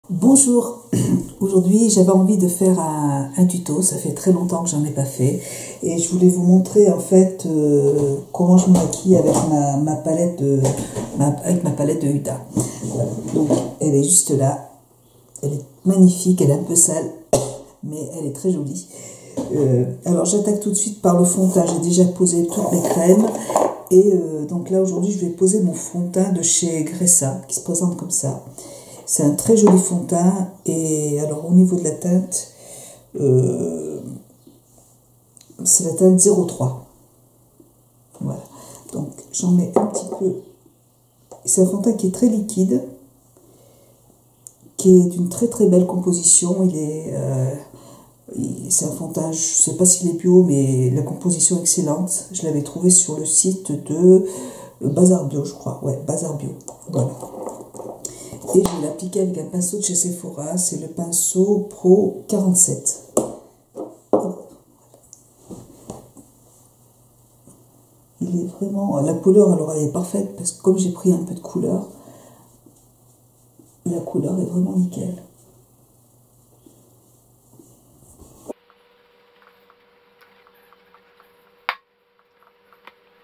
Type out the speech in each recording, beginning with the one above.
Bonjour, aujourd'hui j'avais envie de faire un tuto, ça fait très longtemps que j'en ai pas fait et je voulais vous montrer en fait comment je me maquille avec ma palette de Huda. Voilà. Donc elle est juste là, elle est magnifique, elle est un peu sale mais elle est très jolie. Alors j'attaque tout de suite par le fond de teint, j'ai déjà posé toutes mes crèmes et donc là aujourd'hui je vais poser mon fond de teint de chez Gressa qui se présente comme ça. C'est un très joli fond de teint. Et alors au niveau de la teinte, c'est la teinte 03. Voilà. Donc j'en mets un petit peu. C'est un fond de teint qui est très liquide, qui est d'une très très belle composition. C'est un fond de teint, je ne sais pas s'il est bio, mais la composition est excellente. Je l'avais trouvé sur le site de Bazar Bio, je crois. Ouais, Bazar Bio. Voilà. Et je vais l'appliquer avec un pinceau de chez Sephora, c'est le pinceau Pro 47. Il est vraiment... La couleur, alors elle est parfaite, parce que comme j'ai pris un peu de couleur, la couleur est vraiment nickel.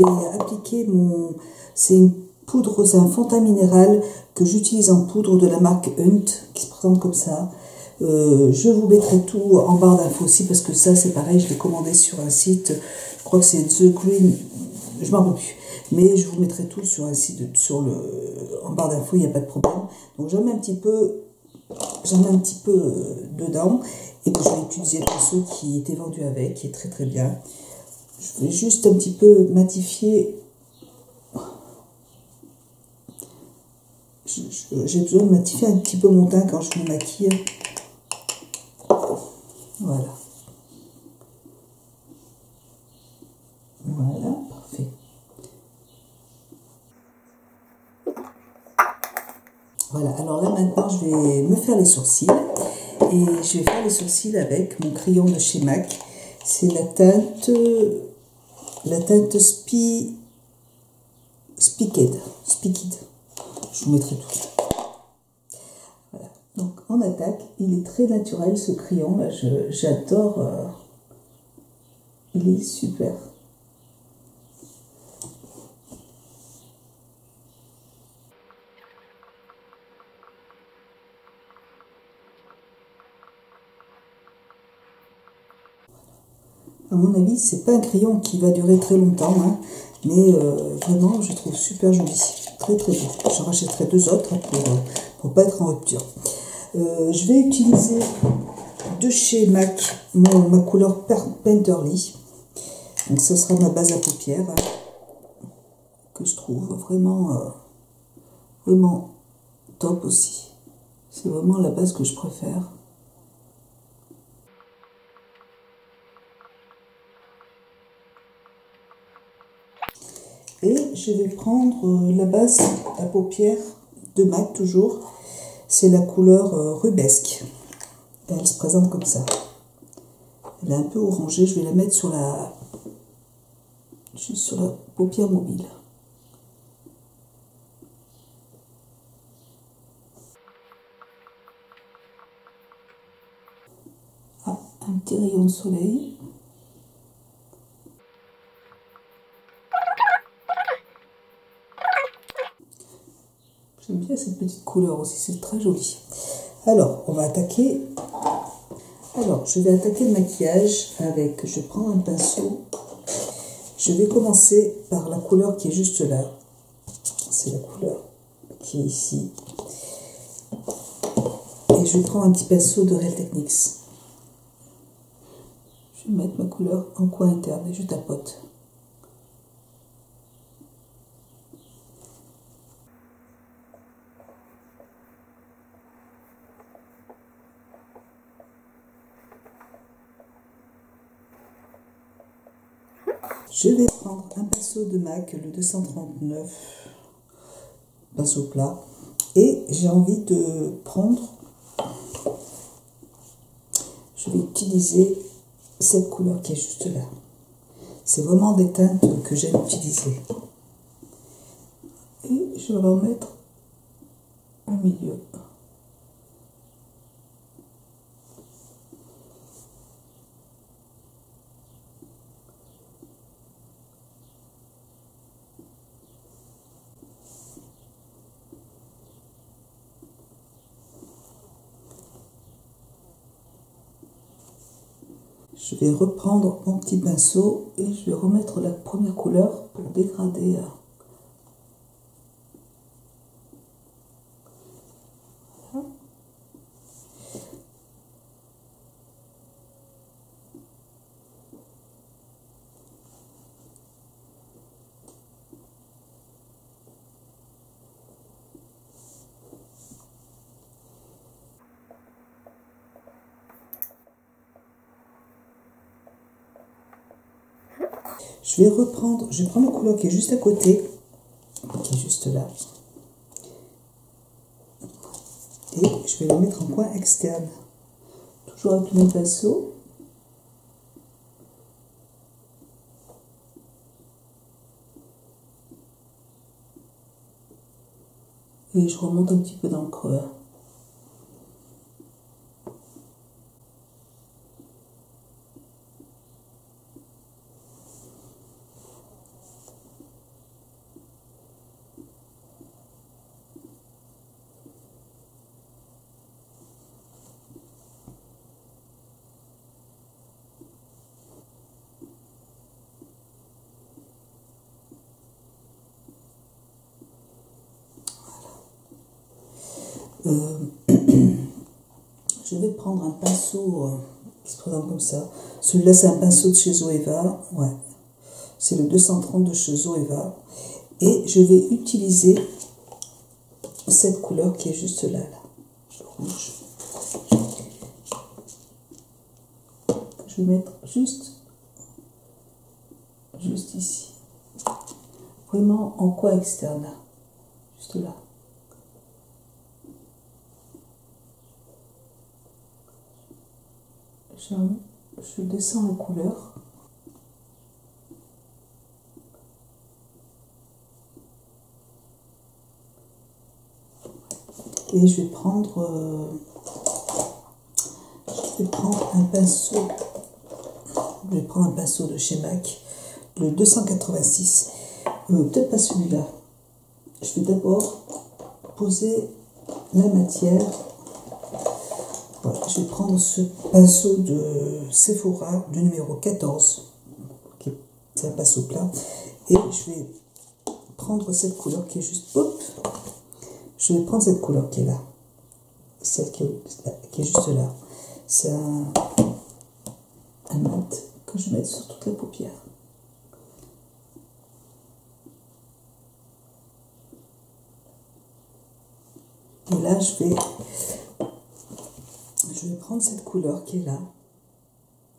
J'ai appliqué mon... C'est une poudre, c'est un fond de teint minéral que j'utilise en poudre de la marque Hunt, qui se présente comme ça. Je vous mettrai tout en barre d'infos aussi, parce que ça c'est pareil, je l'ai commandé sur un site, je crois que c'est The Green, je ne m'en rappelle plus, mais je vous mettrai tout sur un site, en barre d'infos, il n'y a pas de problème. Donc j'en mets un petit peu dedans, et puis je vais utiliser le pinceau qui était vendu avec, qui est très très bien. Je vais juste un petit peu matifier. J'ai besoin de matifier un petit peu mon teint quand je me maquille. Voilà. Voilà, parfait. Voilà, alors là maintenant je vais me faire les sourcils. Et je vais faire les sourcils avec mon crayon de chez MAC. C'est la teinte Spicked. Je vous mettrai tout. Voilà. Donc on attaque. Il est très naturel ce crayon là. J'adore. Il est super. À mon avis, c'est pas un crayon qui va durer très longtemps, hein, mais vraiment, je trouve super joli. Très très beau. J'en rachèterai deux autres pour pas être en rupture. Je vais utiliser de chez MAC ma couleur Painterly. Donc, ce sera ma base à paupières, hein, que je trouve vraiment top aussi. C'est vraiment la base que je préfère. Et je vais prendre la base à paupières de MAC toujours. C'est la couleur Rubesque. Elle se présente comme ça. Elle est un peu orangée. Je vais la mettre juste sur la paupière mobile. Ah, un petit rayon de soleil. J'aime bien cette petite couleur aussi, c'est très joli. Alors, on va attaquer. Alors, je vais attaquer le maquillage avec, je prends un pinceau. Je vais commencer par la couleur qui est juste là. C'est la couleur qui est ici. Et je vais prendre un petit pinceau de Real Techniques. Je vais mettre ma couleur en coin interne et je tapote. Je vais prendre un pinceau de MAC, le 239, pinceau plat, et j'ai envie de prendre, je vais utiliser cette couleur qui est juste là. C'est vraiment des teintes que j'aime utiliser. Et je vais en mettre au milieu. je vais reprendre mon petit pinceau et je vais remettre la première couleur pour dégrader. Voilà. Je vais prendre la couleur qui est juste à côté, qui est juste là. Et je vais le mettre en coin externe. Toujours avec le même pinceau. Et je remonte un petit peu dans le creux. Je vais prendre un pinceau qui se présente comme ça. Celui-là, c'est un pinceau de chez Zoeva. Ouais. C'est le 230 de chez Zoeva. Et je vais utiliser cette couleur qui est juste là, le rouge. Je vais mettre juste ici. Vraiment en coin externe, là. Juste là. Je descends la couleur. Et je vais prendre un pinceau. Je vais prendre un pinceau de chez MAC, le 286. Peut-être pas celui-là. Je vais d'abord poser la matière. Voilà, je vais prendre ce pinceau de Sephora, du numéro 14. C'est un pinceau plat. Et je vais prendre cette couleur qui est juste... Hop, je vais prendre cette couleur qui est là. Celle qui est juste là. C'est un mat que je vais mettre sur toute la paupière. Et là, je vais prendre cette couleur qui est là.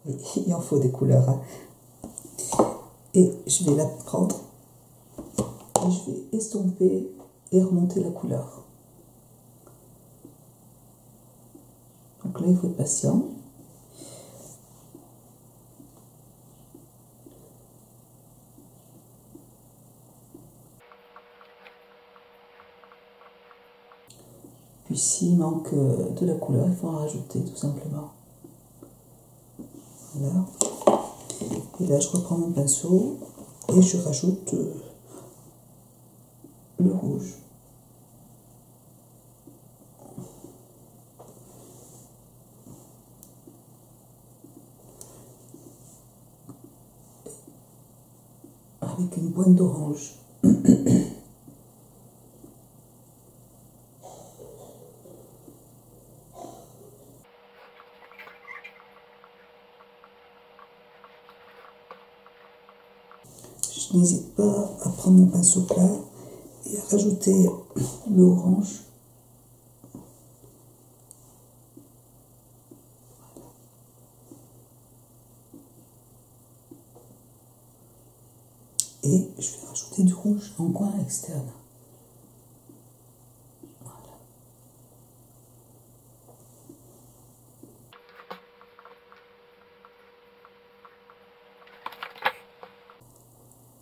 Il en faut des couleurs. Hein. Et je vais la prendre. Et je vais estomper et remonter la couleur. Donc là, il faut être patient. Puis s'il manque de la couleur, il faut en rajouter tout simplement. Voilà. Et là, je reprends mon pinceau et je rajoute le rouge. Avec une pointe d'orange. Je n'hésite pas à prendre mon pinceau plat et à rajouter l'orange. Et je vais rajouter du rouge en coin externe. Voilà.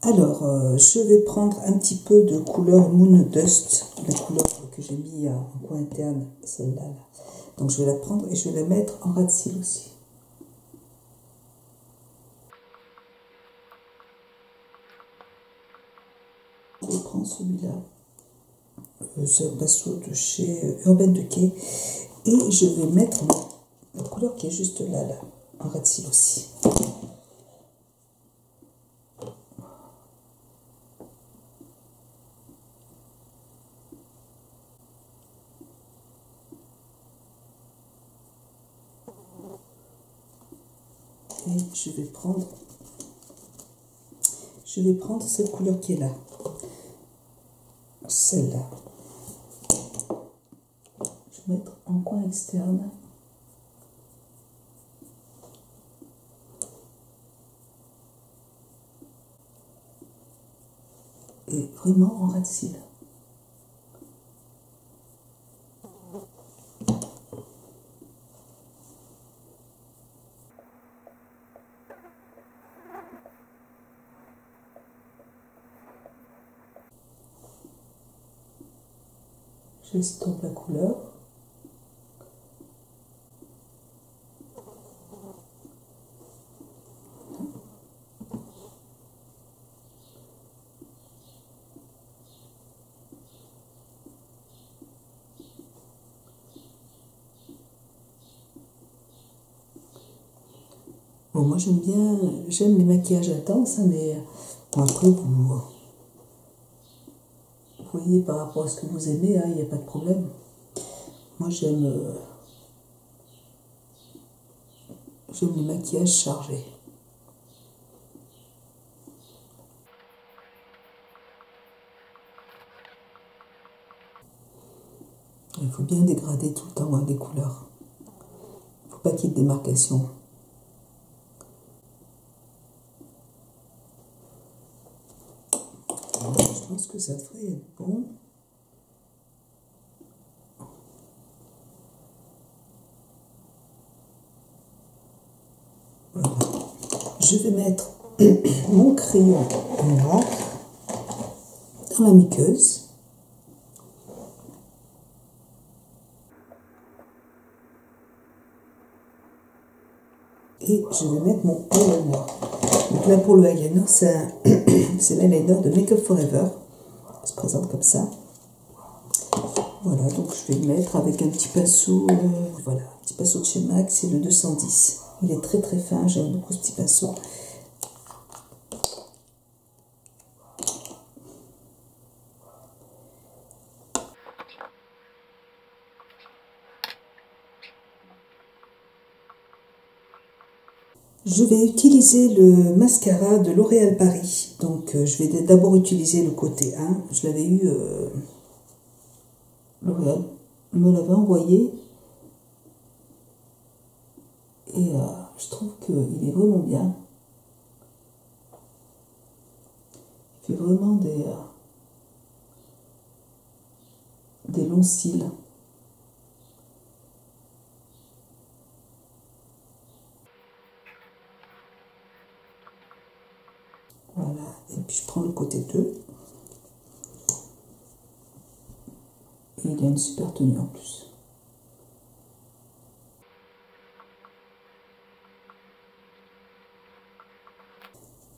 Alors, je vais prendre un petit peu de couleur Moon Dust, la couleur que j'ai mis en coin interne, celle-là. Là. Donc je vais la prendre et je vais la mettre en ras de cils aussi. Je prends celui-là, c'est un pinceau de chez Urban Decay, et je vais mettre la couleur qui est juste là, là. un ras de cils aussi. Et je vais prendre cette couleur qui est là, celle-là. Je vais mettre en coin externe. Et vraiment en ras de cils. J'estompe la couleur. Bon, moi j'aime les maquillages intenses, hein, mais bon, après vous voyez par rapport à ce que vous aimez, il n'y a pas de problème. Moi j'aime les maquillages chargés. Il faut bien dégrader tout le temps les couleurs. Il ne faut pas qu'il y ait de démarcation. Je pense que ça devrait être bon. Voilà. Je vais mettre mon crayon noir dans la muqueuse. Et je vais mettre mon eyeliner. Donc là pour le eyeliner, c'est l'eyeliner de Make Up For Ever. Il se présente comme ça. Voilà, donc je vais le mettre avec un petit pinceau, voilà, un petit pinceau de chez MAC, c'est le 210. Il est très très fin, j'aime beaucoup ce petit pinceau. Je vais utiliser le mascara de L'Oréal Paris. Donc je vais d'abord utiliser le côté 1. Je l'avais eu, L'Oréal me l'avait envoyé. Et je trouve qu'il est vraiment bien. Il fait vraiment des longs cils. Voilà, et puis je prends le côté 2. Et il a une super tenue en plus.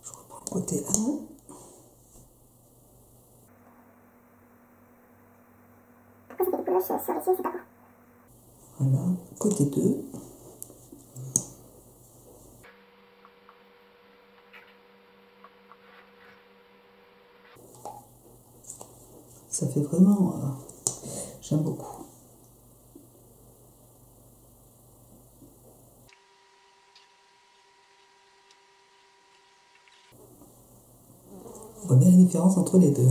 Je reprends le côté 1. Voilà, côté 2. Ça fait vraiment... j'aime beaucoup. On voit bien la différence entre les deux.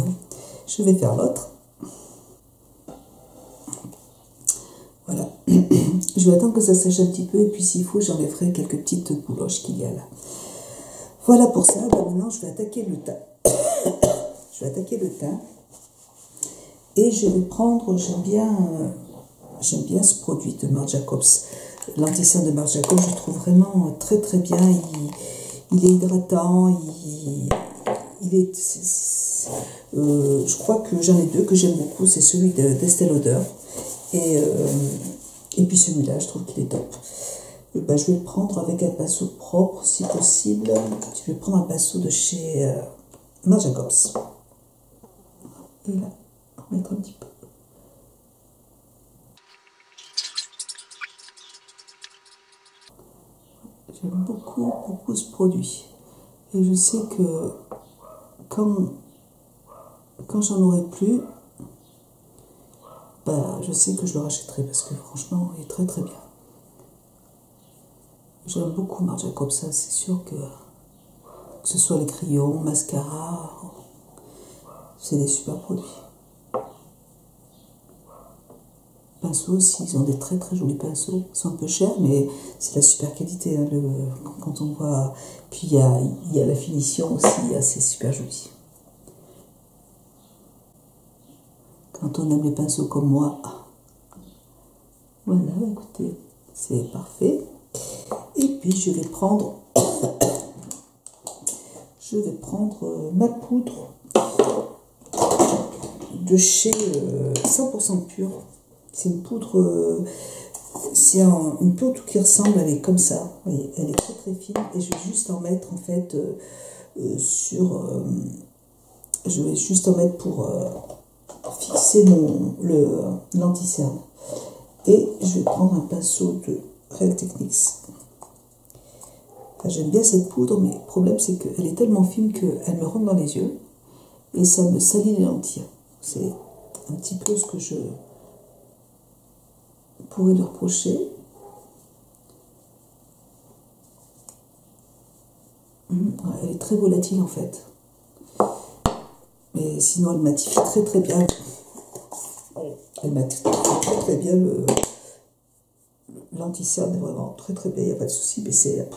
Je vais faire l'autre. Voilà. Je vais attendre que ça sèche un petit peu et puis s'il faut, j'enlèverai quelques petites bouloches qu'il y a là. Voilà pour ça. Ben maintenant, je vais attaquer le teint. Je vais attaquer le teint. Et je vais prendre, j'aime bien ce produit de Marc Jacobs. L'anti-cerne de Marc Jacobs, je le trouve vraiment très très bien. Il est hydratant, je crois que j'en ai deux que j'aime beaucoup, c'est celui d'Estée Lauder. Et puis celui-là, je trouve qu'il est top. Ben, je vais le prendre avec un pinceau propre, si possible. Je vais prendre un pinceau de chez Marc Jacobs. Et là, on va mettre un petit peu. J'aime beaucoup, beaucoup ce produit. Et je sais que quand j'en aurai plus, bah, je sais que je le rachèterai parce que franchement, il est très très bien. J'aime beaucoup Marc Jacobs, ça c'est sûr que ce soit les crayons, mascara, c'est des super produits. Pinceaux aussi, ils ont des très très jolis pinceaux. Ils sont un peu chers, mais c'est la super qualité. Hein, quand on voit. Puis il y a la finition aussi, c'est super joli. Quand on aime les pinceaux comme moi. Voilà, écoutez, c'est parfait. Et puis je vais prendre ma poudre de chez 100% pur. C'est une poudre, une poudre qui ressemble, elle est comme ça. Vous voyez, elle est très très fine et je vais juste en mettre en fait je vais juste en mettre pour fixer l'anti-cerne. Et je vais prendre un pinceau de Real Techniques. Enfin, j'aime bien cette poudre, mais le problème c'est qu'elle est tellement fine qu'elle me rentre dans les yeux et ça me salit les lentilles. C'est un petit peu ce que je pourrais lui reprocher. Elle est très volatile en fait. Mais sinon elle matifie très très bien. Elle matifie très très bien l'anti-cerne est vraiment très très bien, il n'y a pas de souci, mais c'est.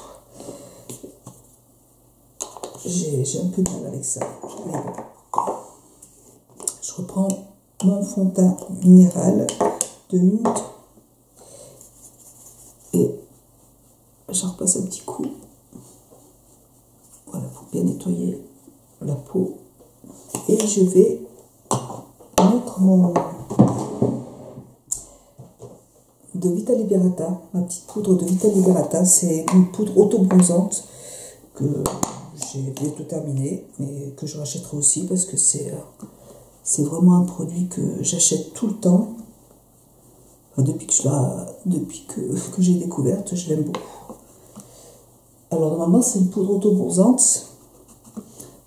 J'ai un peu de mal avec ça. Mais bon. Je reprends mon fond de teint minéral de Hunt et j'en repasse un petit coup. Voilà, pour bien nettoyer la peau. Et je vais mettre mon de Vita Liberata, ma petite poudre de Vita Liberata. C'est une poudre auto-bronzante que j'ai bientôt terminée, mais que je rachèterai aussi parce que c'est vraiment un produit que j'achète tout le temps. Enfin, depuis que j'ai découverte, je l'aime beaucoup. Alors normalement c'est une poudre auto-bronzante.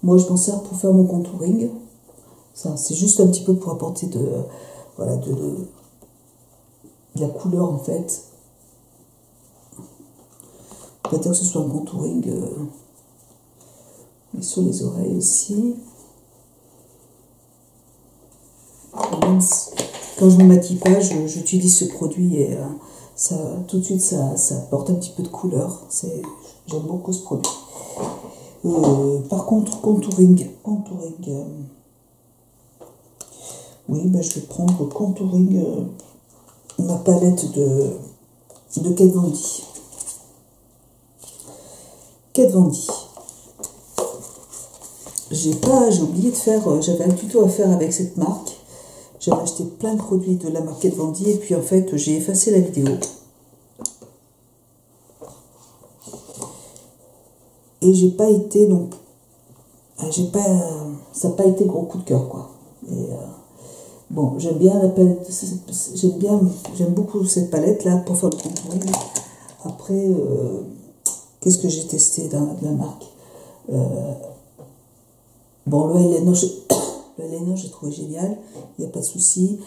Moi je m'en sers pour faire mon contouring. Ça, c'est juste un petit peu pour apporter de la couleur en fait. Peut-être que ce soit un contouring mais sur les oreilles aussi. Même quand je ne me maquille pas, j'utilise ce produit et ça, tout de suite ça apporte un petit peu de couleur. J'aime beaucoup ce produit. Par contre, contouring. Oui, ben, je vais prendre contouring, ma palette de Kat Von D. Kat Von D. J'ai oublié de faire, j'avais un tuto à faire avec cette marque. J'avais acheté plein de produits de la marque Kat Von D et puis en fait j'ai effacé la vidéo. Et j'ai pas été donc ça n'a pas été gros coup de cœur quoi. Et bon, j'aime bien la palette, j'aime beaucoup cette palette là pour faire le contouring. Après, qu'est-ce que j'ai testé dans la marque? Bon, le eyeliner, j'ai trouvé génial, il n'y a pas de souci.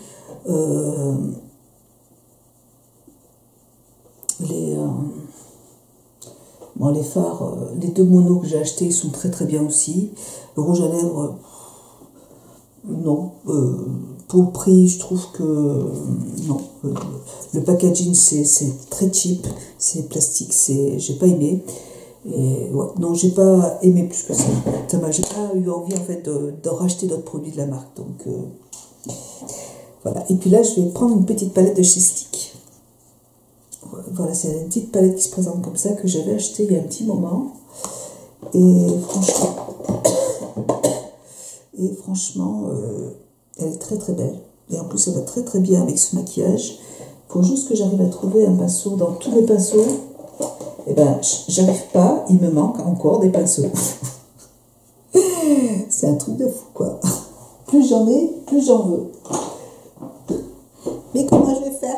Les fards, les deux monos que j'ai achetés, ils sont très très bien aussi. Le rouge à lèvres, non. Pour le prix, je trouve que non. Le packaging, c'est très cheap, c'est plastique, j'ai pas aimé. Et ouais, non, j'ai pas aimé plus que ça. J'ai pas eu envie en fait de racheter d'autres produits de la marque. Donc voilà. Et puis là, je vais prendre une petite palette de chez Stick. Voilà, c'est une petite palette qui se présente comme ça que j'avais acheté il y a un petit moment. Et franchement, elle est très très belle. Et en plus, ça va très très bien avec ce maquillage. Il faut juste que j'arrive à trouver un pinceau. Dans tous mes pinceaux, eh ben, j'arrive pas, il me manque encore des pinceaux. C'est un truc de fou, quoi. Plus j'en ai, plus j'en veux. Mais comment je vais faire?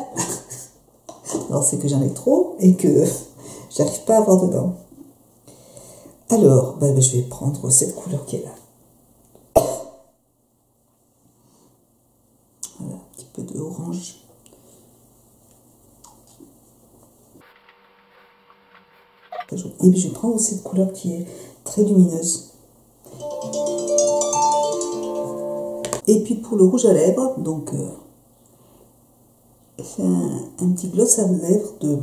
Alors, c'est que j'en ai trop et que J'arrive pas à voir dedans. Alors, ben, je vais prendre cette couleur qui est là. Voilà, un petit peu d'orange. Et puis je vais prendre cette couleur qui est très lumineuse. Et puis pour le rouge à lèvres, donc c'est un petit gloss à lèvres de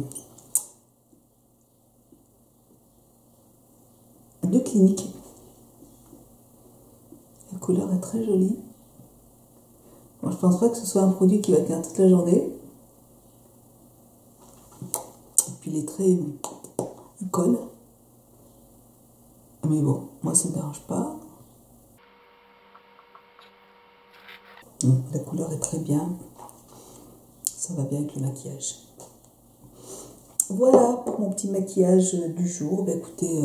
Clinique. La couleur est très jolie. Bon, je pense pas que ce soit un produit qui va tenir toute la journée. Et puis les traits, ils collent. Mais bon, moi ça ne me dérange pas. La couleur est très bien. Ça va bien avec le maquillage. Voilà pour mon petit maquillage du jour. Ben, écoutez,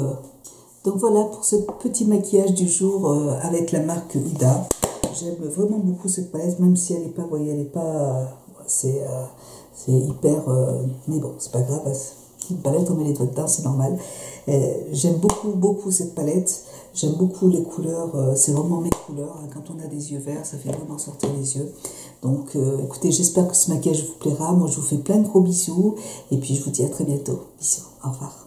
donc voilà pour ce petit maquillage du jour avec la marque Huda. J'aime vraiment beaucoup cette palette, même si elle n'est pas, vous voyez, elle n'est pas, c'est hyper, mais bon, c'est pas grave. Une palette, on met les doigts dedans, c'est normal. J'aime beaucoup cette palette. J'aime beaucoup les couleurs, c'est vraiment mes couleurs. Quand on a des yeux verts, ça fait vraiment sortir les yeux. Donc, écoutez, j'espère que ce maquillage vous plaira. Moi, je vous fais plein de gros bisous. Et puis, je vous dis à très bientôt. Bisous, au revoir.